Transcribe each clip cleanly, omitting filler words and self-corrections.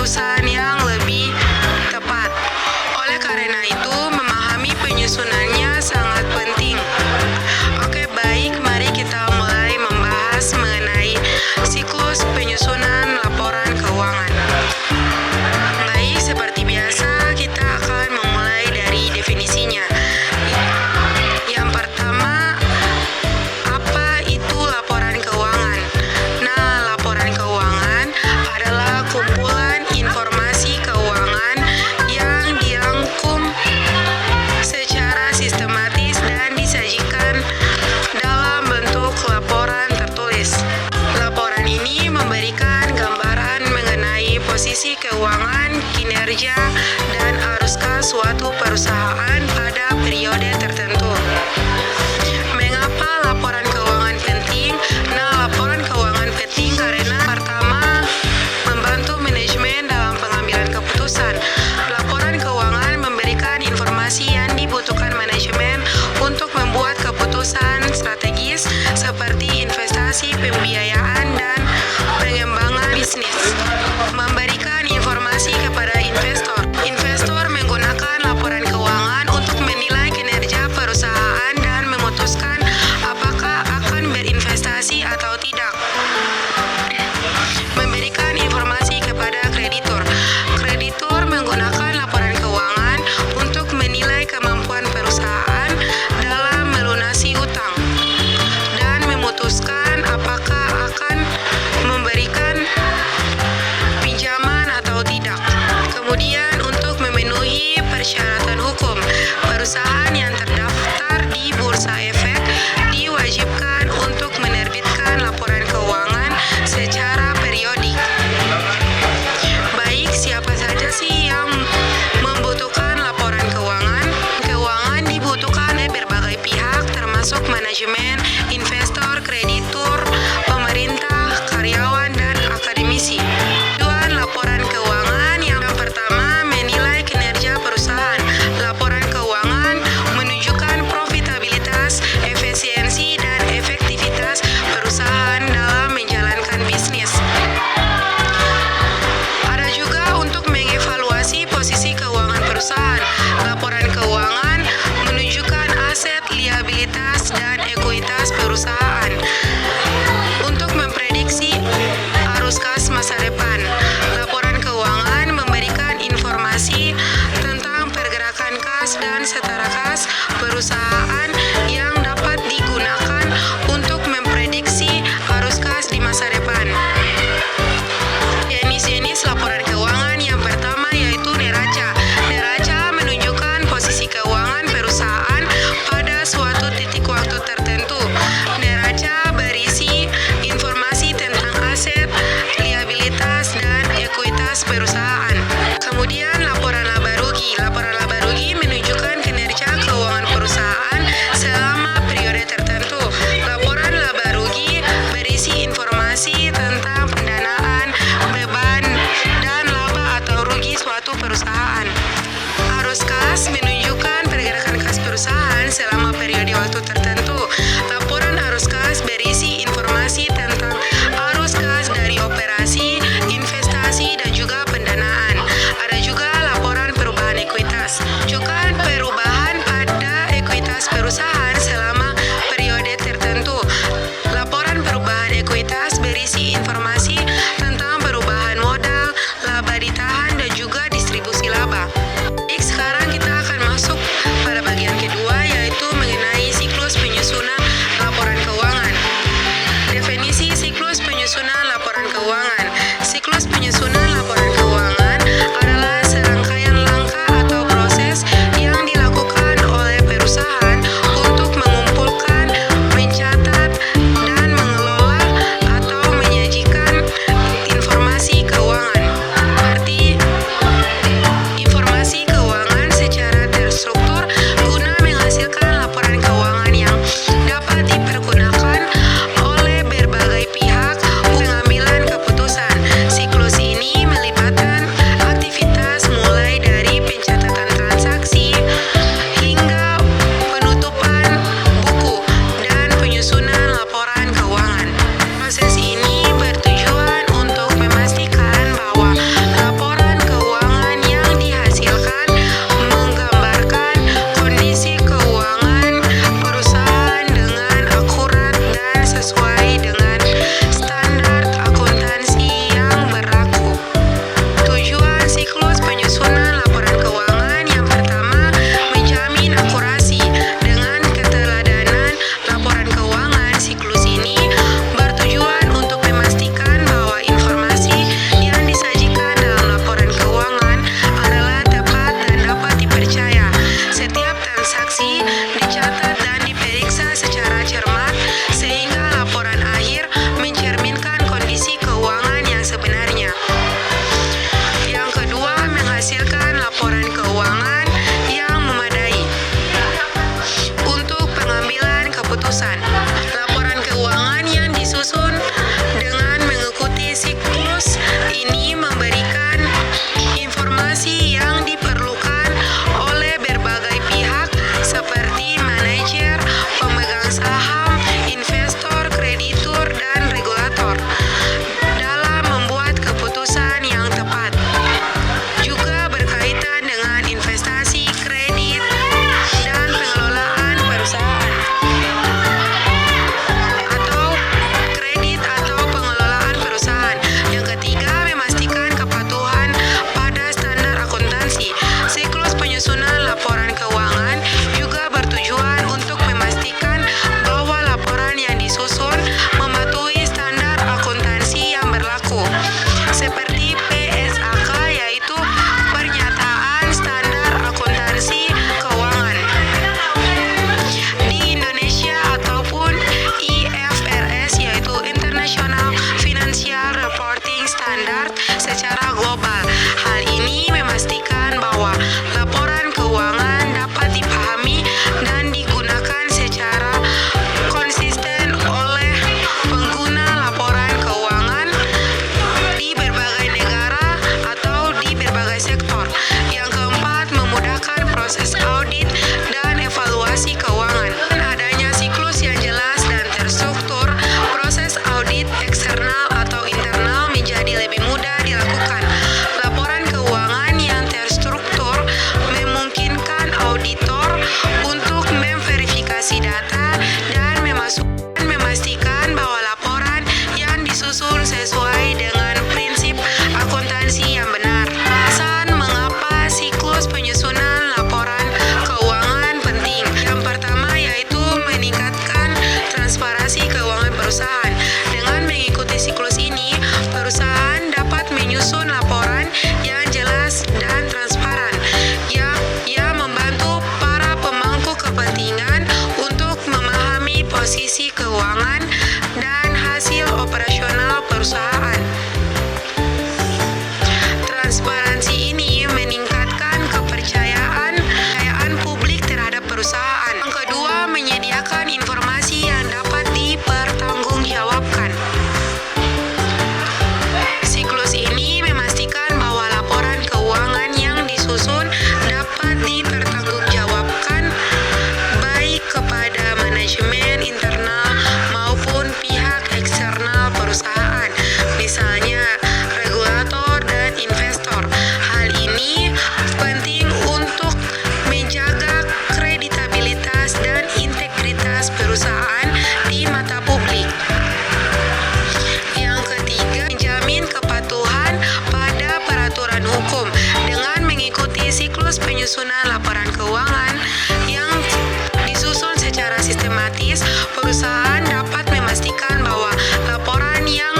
perusahaan yang lebih tepat. Oleh karena itu, memahami penyusunannya sangat penting. Oke, baik, mari kita mulai membahas mengenai siklus penyusunan laporan keuangan. Baik, seperti biasa, kita akan memulai dari definisinya. Yang pertama, apa itu laporan keuangan? Nah, laporan keuangan adalah kumpulan informasi keuangan yang dirangkum secara sistematis dan disajikan dalam bentuk laporan tertulis. Laporan ini memberikan gambaran mengenai posisi keuangan, kinerja, dan arus kas suatu perusahaan pada periode tertentu. Mengapa laporan keuangan penting? Nah, laporan keuangan penting karena pertama, membantu manajemen dalam pengambilan keputusan. Laporan keuangan memberikan informasi yang dibutuhkan manajemen untuk membuat keputusan strategis seperti investasi, pembiayaan, dan pengembangan bisnis. Memberikan informasi kepada investor. Investor menggunakan laporan keuangan untuk menilai kinerja perusahaan dan memutuskan apakah akan berinvestasi atau tidak. Memberikan informasi kepada kreditur. Kreditur menggunakan laporan keuangan untuk menilai kemampuan perusahaan dalam melunasi utang dan memutuskan apakah akan memberikan pinjaman atau tidak. Kemudian, untuk memenuhi persyaratan hukum, perusahaan yang terdaftar di Bursa Efek diwajibkan untuk menerbitkan laporan keuangan secara periodik. Baik, siapa saja sih yang membutuhkan laporan keuangan? Keuangan dibutuhkan oleh berbagai pihak termasuk manajemen, investor, kreditur, pemerintah, karyawan, dan akademisi. Tujuan laporan keuangan yang pertama, menilai kinerja perusahaan. Laporan keuangan menunjukkan profitabilitas, efisiensi, dan efektivitas perusahaan dalam menjalankan bisnis. Ada juga untuk mengevaluasi posisi keuangan perusahaan. Laporan keuangan menunjukkan aset, liabilitas, dan ekuitas perusahaan. Untuk memprediksi arus kas masa depan, laporan keuangan memberikan informasi tentang pergerakan kas dan setara kas perusahaan yang dapat digunakan untuk memprediksi arus kas di masa depan. Jenis-jenis laporan keuangan yang pertama yaitu neraca. Neraca menunjukkan posisi keuangan perusahaan pada suatu titik waktu tertentu. Neraca berisi informasi tentang aset, liabilitas, dan ekuitas perusahaan. Kemudian laporan laba rugi. Laporan laba rugi menunjukkan kinerja keuangan perusahaan selama periode tertentu. Laporan laba rugi berisi informasi tentang pendanaan, beban, dan laba atau rugi suatu perusahaan. Arus kas menunjukkan pergerakan kas perusahaan selama periode waktu tertentu. Laporan arus kas berisi informasi tentang arus kas dari operasi, investasi, dan juga pendanaan. Ada juga laporan perubahan ekuitas. Menunjukkan perubahan pada ekuitas perusahaan selama periode tertentu. Laporan perubahan ekuitas berisi informasi tentang perubahan modal, laba ditahan, dan juga distribusi laba. Baik, sekarang kita akan masuk pada bagian kedua yaitu mengenai penyusunan laporan keuangan yang disusun secara sistematis, perusahaan dapat memastikan bahwa laporan yang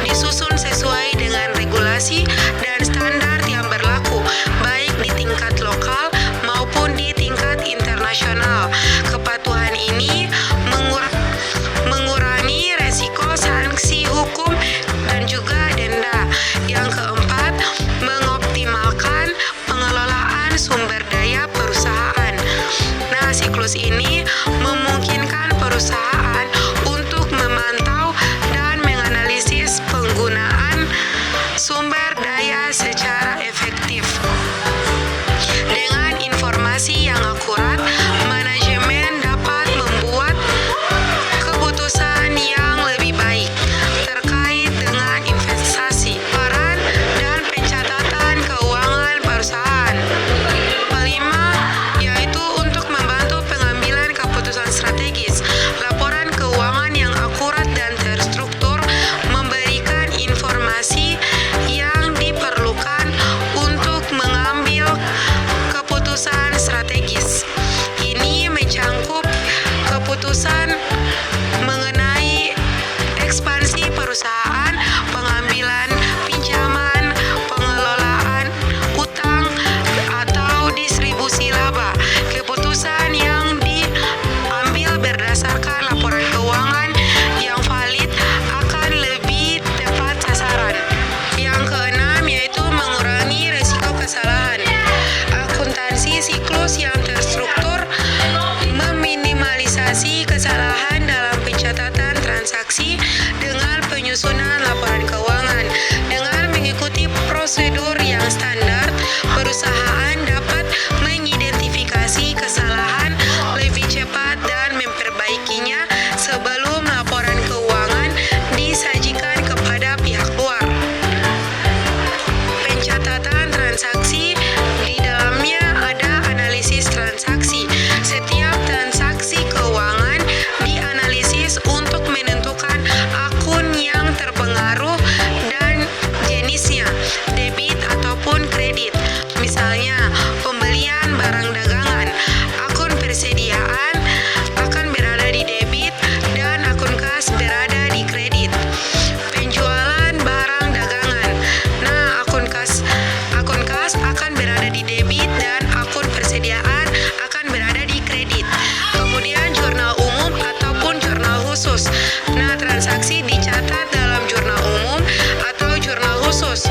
disusun sesuai dengan regulasi dan standar yang berlaku, baik di tingkat lokal maupun di tingkat internasional. Kepatuhan ini mengurangi resiko sanksi hukum dan juga denda. Yang keempat, mengoptimalkan pengelolaan sumber daya perusahaan. Nah, siklus ini memungkinkan perusahaan untuk memantau dan menganalisis penggunaan sumber daya secara efektif. Dengan informasi yang akurat, manajemen dapat membuat keputusan yang lebih baik terkait dengan investasi, peran, dan pencatatan keuangan perusahaan. Kelima, yaitu untuk membantu pengambilan keputusan strategis. Laporan keuangan yang akurat dan terstruktur memberikan informasi yang diperlukan untuk mengambil keputusan strategis. Ini mencangkup keputusan mengenai ekspansi perusahaan, pengambilan pinjaman, pengelolaan utang, atau distribusi laba. Keputusan yang diambil berdasarkan laporan keuangan yang valid akan lebih tepat sasaran. Yang keenam, yaitu mengurangi risiko kesalahan. Akuntansi siklus yang terstruktur meminimalisasi kesalahan dalam pencatatan transaksi dengan penyusunan laporan keuangan. Dengan mengikuti prosedur yang standar, perusahaan dapat mengidentifikasi kesalahan lebih cepat dan memperbaikinya sebelum laporan keuangan disajikan kepada pihak luar. Pencatatan transaksi, di dalamnya ada analisis transaksi. Setiap transaksi keuangan dianalisis untuk menentukan akun yang terpengaruh dan jenisnya, debit ataupun kredit. Misalnya, pembelian barang dagangan, akun persediaan akan berada di debit dan akun kas berada di kredit. Penjualan barang dagangan, nah akun kas akan berada di debit dan akun persediaan akan berada di kredit. Kemudian jurnal umum ataupun jurnal khusus. Nah, transaksi dicatat dalam jurnal umum atau jurnal khusus.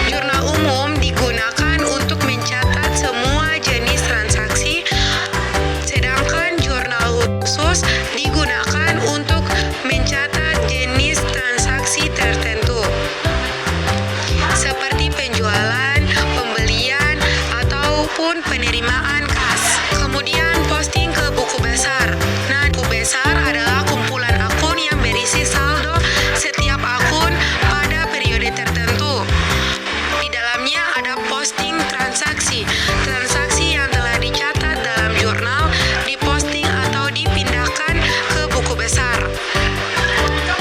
Jurnal umum digunakan untuk mencatat semua jenis transaksi, sedangkan jurnal khusus digunakan untuk mencatat jenis transaksi tertentu, seperti penjualan, pembelian, ataupun penerimaan kas. Kemudian posting ke buku besar. Nah, buku besar adalah kumpulan akun yang berisi saldo setiap akun pada periode tertentu. Di dalamnya ada posting transaksi. Transaksi yang telah dicatat dalam jurnal diposting atau dipindahkan ke buku besar.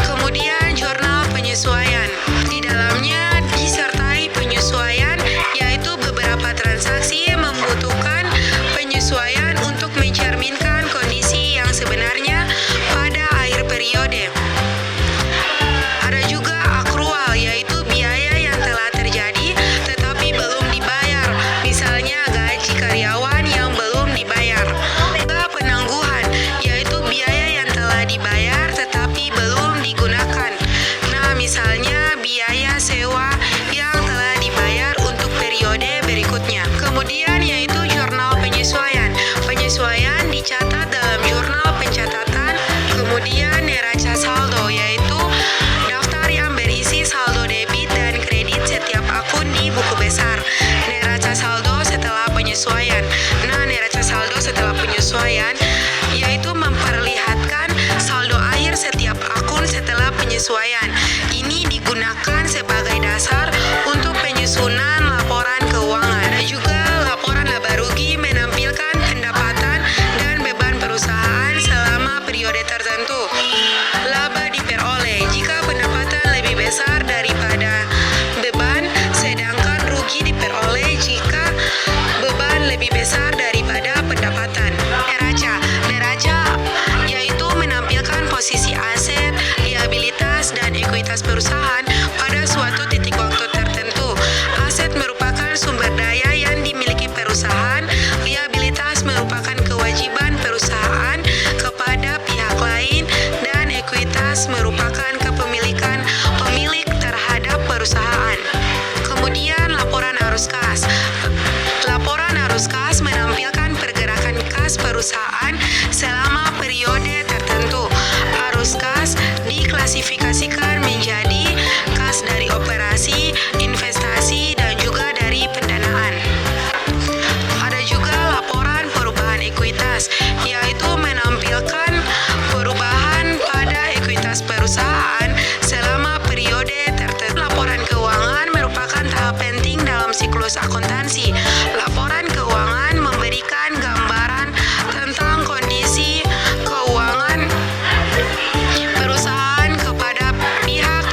Kemudian jurnal penyesuaian. Di dalamnya disertai penyesuaian, yaitu beberapa transaksi membutuhkan penyesuaian untuk mencerminkan kondisi yang sebenarnya pada akhir periode. Ada juga akrual, yaitu biaya yang telah terjadi tetapi belum dibayar. Misalnya kas. Laporan arus kas menampilkan pergerakan kas perusahaan selama periode tertentu. Arus kas diklasifikasikan menjadi kas dari operasi, investasi, dan juga dari pendanaan. Ada juga laporan perubahan ekuitas, yaitu menampilkan perubahan pada ekuitas perusahaan selama periode tertentu. Laporan keuangan merupakan tahap penting dalam siklus akuntansi. Laporan keuangan memberikan gambaran tentang kondisi keuangan perusahaan kepada pihak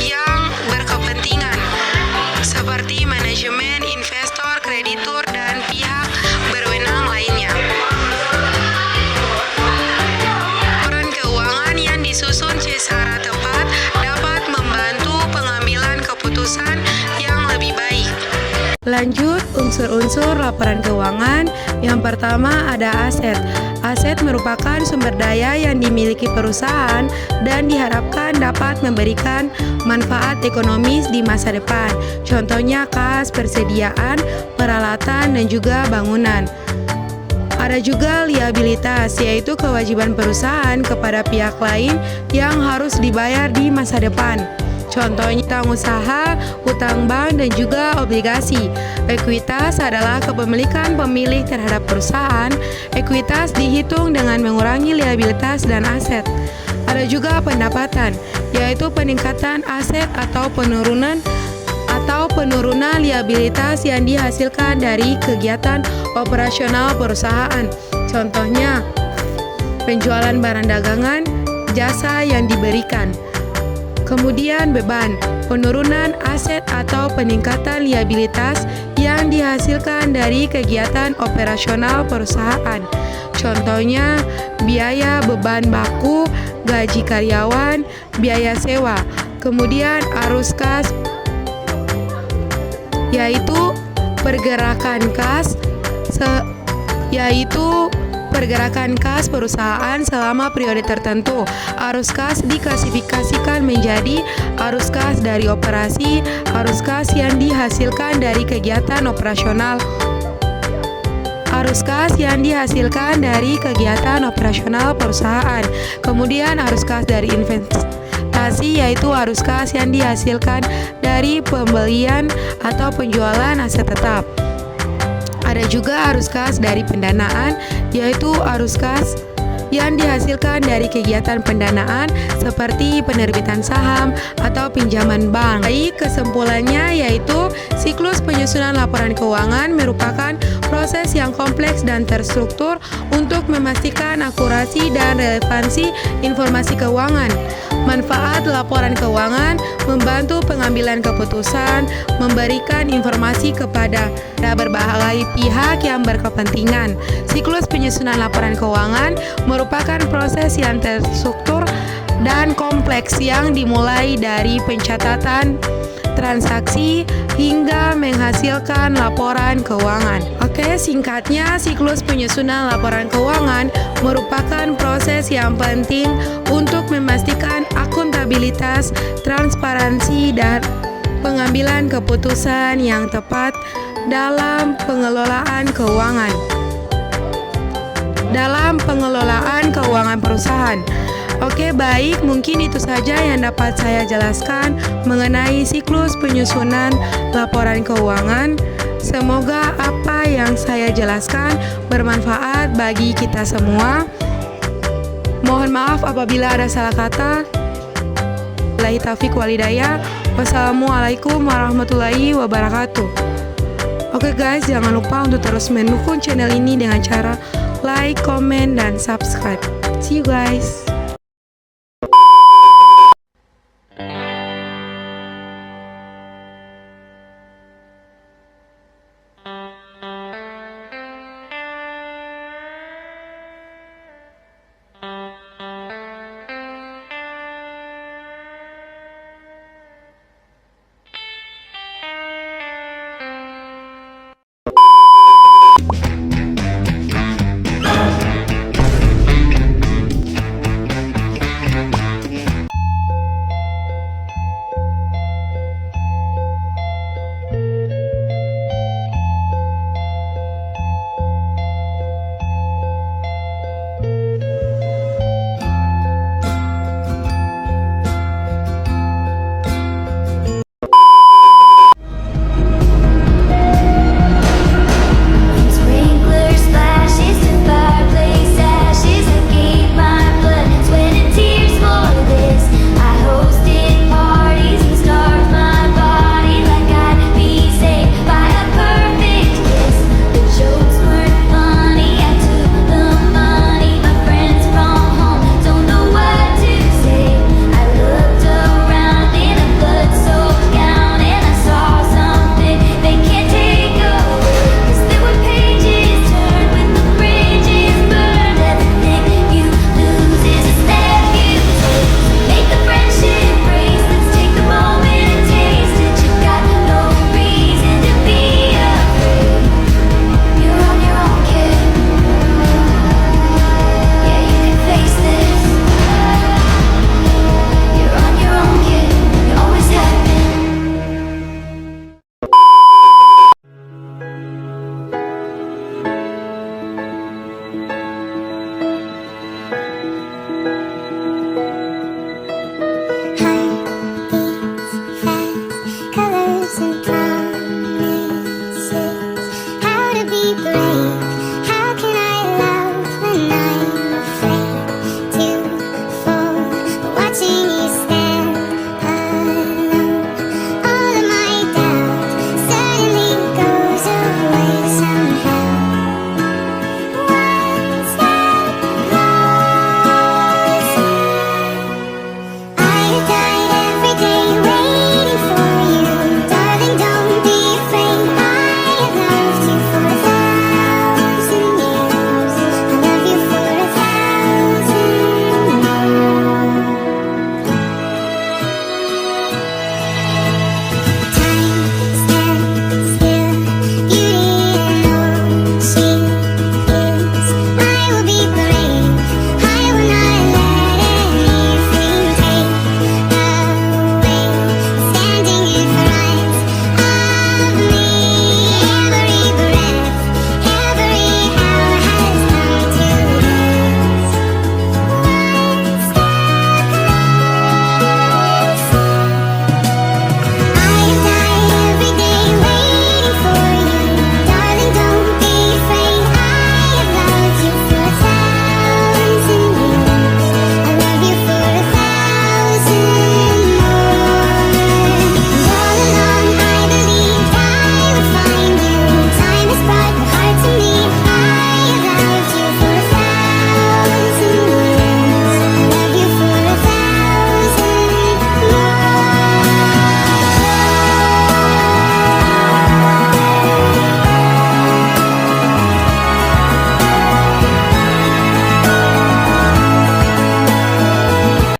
yang berkepentingan, seperti manajemen, investor, kreditur, dan pihak berwenang lainnya. Laporan keuangan yang disusun secara tepat dapat membantu pengambilan keputusan yang lebih baik. Lanjut, unsur-unsur laporan keuangan. Yang pertama ada aset. Aset merupakan sumber daya yang dimiliki perusahaan dan diharapkan dapat memberikan manfaat ekonomis di masa depan. Contohnya kas, persediaan, peralatan, dan juga bangunan. Ada juga liabilitas, yaitu kewajiban perusahaan kepada pihak lain yang harus dibayar di masa depan. Contohnya utang usaha, utang bank, dan juga obligasi. Ekuitas adalah kepemilikan pemilik terhadap perusahaan. Ekuitas dihitung dengan mengurangi liabilitas dan aset. Ada juga pendapatan, yaitu peningkatan aset atau penurunan liabilitas yang dihasilkan dari kegiatan operasional perusahaan. Contohnya, penjualan barang dagangan, jasa yang diberikan. Kemudian beban, penurunan aset atau peningkatan liabilitas yang dihasilkan dari kegiatan operasional perusahaan. Contohnya, biaya beban baku, gaji karyawan, biaya sewa. Kemudian arus kas, yaitu pergerakan kas perusahaan selama periode tertentu. Arus kas diklasifikasikan menjadi arus kas dari operasi, arus kas yang dihasilkan dari kegiatan operasional, arus kas yang dihasilkan dari kegiatan operasional perusahaan. Kemudian arus kas dari investasi, yaitu arus kas yang dihasilkan dari pembelian atau penjualan aset tetap. Ada juga arus kas dari pendanaan, yaitu arus kas yang dihasilkan dari kegiatan pendanaan seperti penerbitan saham atau pinjaman bank. Baik, kesimpulannya yaitu siklus penyusunan laporan keuangan merupakan proses yang kompleks dan terstruktur untuk memastikan akurasi dan relevansi informasi keuangan. Manfaat laporan keuangan membantu pengambilan keputusan, memberikan informasi kepada berbagai pihak yang berkepentingan. Siklus penyusunan laporan keuangan merupakan proses yang terstruktur dan kompleks yang dimulai dari pencatatan transaksi hingga menghasilkan laporan keuangan. Oke, singkatnya siklus penyusunan laporan keuangan merupakan proses yang penting untuk memastikan akuntabilitas, transparansi, dan pengambilan keputusan yang tepat dalam pengelolaan keuangan. Perusahaan. Oke, baik, mungkin itu saja yang dapat saya jelaskan mengenai siklus penyusunan laporan keuangan. Semoga apa yang saya jelaskan bermanfaat bagi kita semua. Mohon maaf apabila ada salah kata. Billahi taufiq wal hidayah. Wassalamualaikum warahmatullahi wabarakatuh. Oke guys, jangan lupa untuk terus mendukung channel ini dengan cara like, comment, dan subscribe. See you guys.